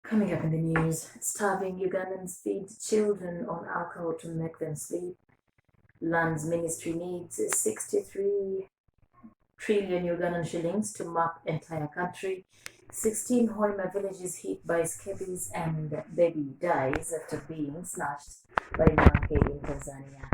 Coming up in the news, starving Ugandans feed children on alcohol to make them sleep. Lands Ministry needs 63 trillion Ugandan shillings to map entire country. 16 Hoima villages hit by scabies and baby dies after being snatched by monkey in Tanzania.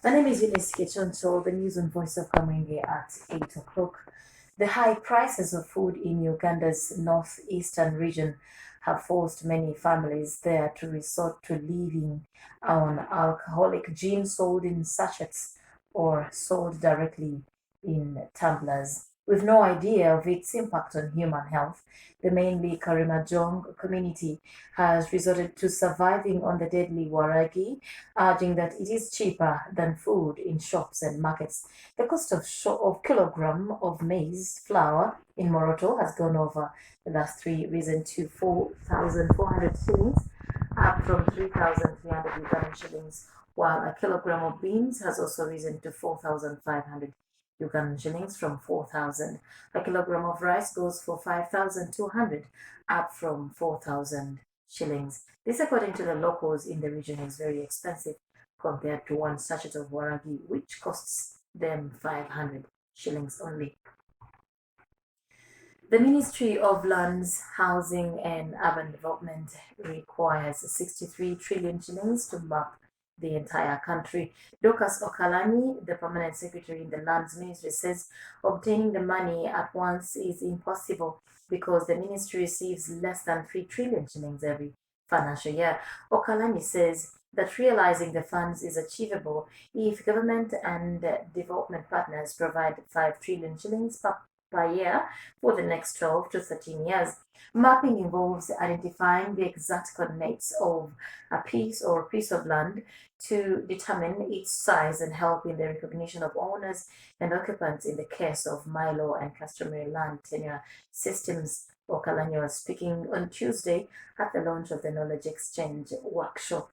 My name is Eunice Kiconco, the news on Voice of Kamwenge at 8 o'clock. The high prices of food in Uganda's northeastern region have forced many families there to resort to living on alcoholic gin sold in sachets or sold directly in tumblers. With no idea of its impact on human health, the mainly Karimajong community has resorted to surviving on the deadly waragi, urging that it is cheaper than food in shops and markets. The cost of kilogram of maize flour in Moroto has gone over the last risen to 4,400 shillings, up from 3,300 Ugandan shillings, while a kilogram of beans has also risen to 4,500 Ugandan shillings from 4,000. A kilogram of rice goes for 5,200, up from 4,000 shillings. This, according to the locals in the region, is very expensive compared to one sachet of waragi, which costs them 500 shillings only. The Ministry of Lands, Housing and Urban Development requires 63 trillion shillings to map the entire country. Dorcas Okalani, the permanent secretary in the Lands Ministry, says obtaining the money at once is impossible because the ministry receives less than 3 trillion shillings every financial year. Okalani says that realizing the funds is achievable if government and development partners provide 5 trillion shillings per year for the next 12 to 13 years. Mapping involves identifying the exact coordinates of a piece of land to determine its size and help in the recognition of owners and occupants in the case of Milo and customary land tenure systems. Okalanya was speaking on Tuesday at the launch of the Knowledge Exchange workshop.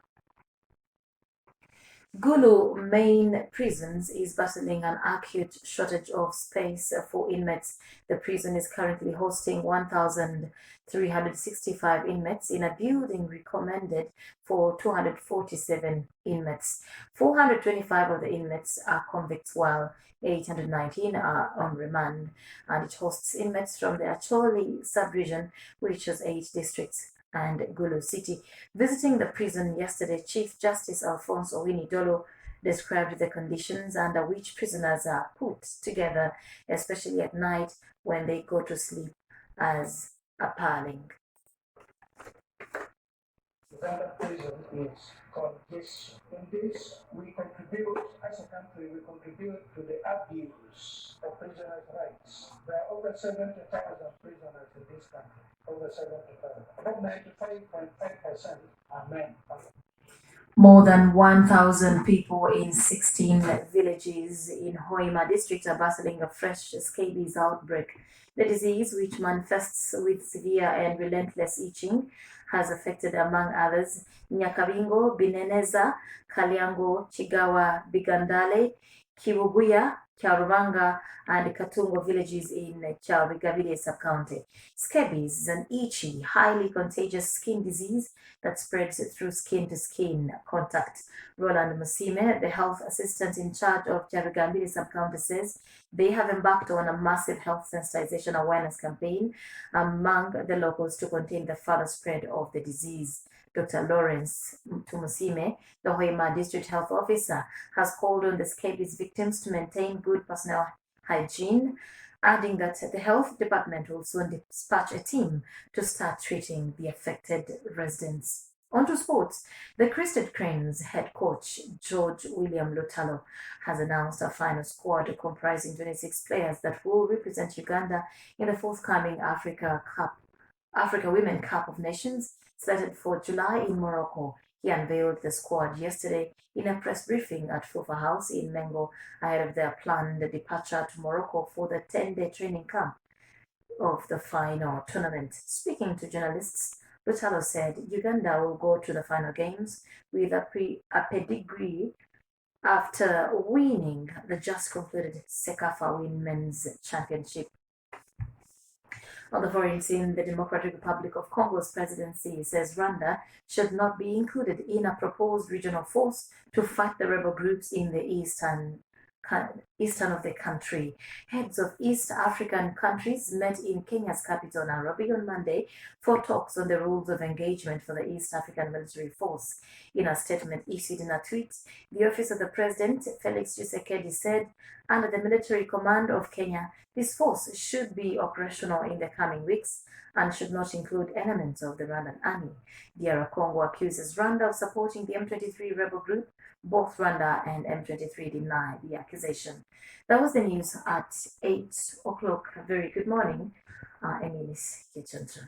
Gulu main prisons is battling an acute shortage of space for inmates. The prison is currently hosting 1,365 inmates in a building recommended for 247 inmates. 425 of the inmates are convicts, while 819 are on remand, and it hosts inmates from the Acholi sub-region, which has 8 districts and Gulu City. Visiting the prison yesterday, Chief Justice Alfonso Winnie-Dolo described the conditions under which prisoners are put together, especially at night when they go to sleep, as appalling. Uganda prison is condition. In this, we contribute, as a country, we contribute to the abuse of prisoners' rights. There are over 70,000 prisoners in this country. Over 70,000. About 95.5% are men. More than 1,000 people in 16 villages in Hoima district are battling a fresh scabies outbreak. The disease, which manifests with severe and relentless itching, has affected, among others, Nyakabingo, Bineneza, Kalyango, Chigawa, Bigandale, Kibuguya, Kyarubanga, and Katungo villages in Chalbigabile sub-county. Scabies is an itchy, highly contagious skin disease that spreads through skin-to-skin contact. Roland Musime, the health assistant in charge of Charugambiri sub-county, says they have embarked on a massive health sensitization awareness campaign among the locals to contain the further spread of the disease. Dr. Lawrence Tumusime, the Hoima district health officer, has called on the scabies victims to maintain good personal hygiene, adding that the health department will soon dispatch a team to start treating the affected residents. On to sports. The Crested Cranes head coach George William Lutalo has announced a final squad comprising 26 players that will represent Uganda in the forthcoming Africa Women Cup of Nations, slated for July in Morocco. He unveiled the squad yesterday in a press briefing at Fufa House in Mengo ahead of their planned departure to Morocco for the 10-day training camp of the final tournament. Speaking to journalists, Lutalo said Uganda will go to the final games with a pedigree after winning the just concluded Sekafa Women's Championship. On the foreign scene, the Democratic Republic of Congo's presidency says Rwanda should not be included in a proposed regional force to fight the rebel groups in the eastern of the country. Heads of East African countries met in Kenya's capital, Nairobi, on Monday for talks on the rules of engagement for the East African Military Force. In a statement issued in a tweet, the office of the president, Felix Tshisekedi, said, under the military command of Kenya, this force should be operational in the coming weeks and should not include elements of the Rwandan army. DR Congo accuses Rwanda of supporting the M23 rebel group. Both Rwanda and M23 deny the accusation. That was the news at 8 o'clock. Very good morning. Eunice, Kiconco.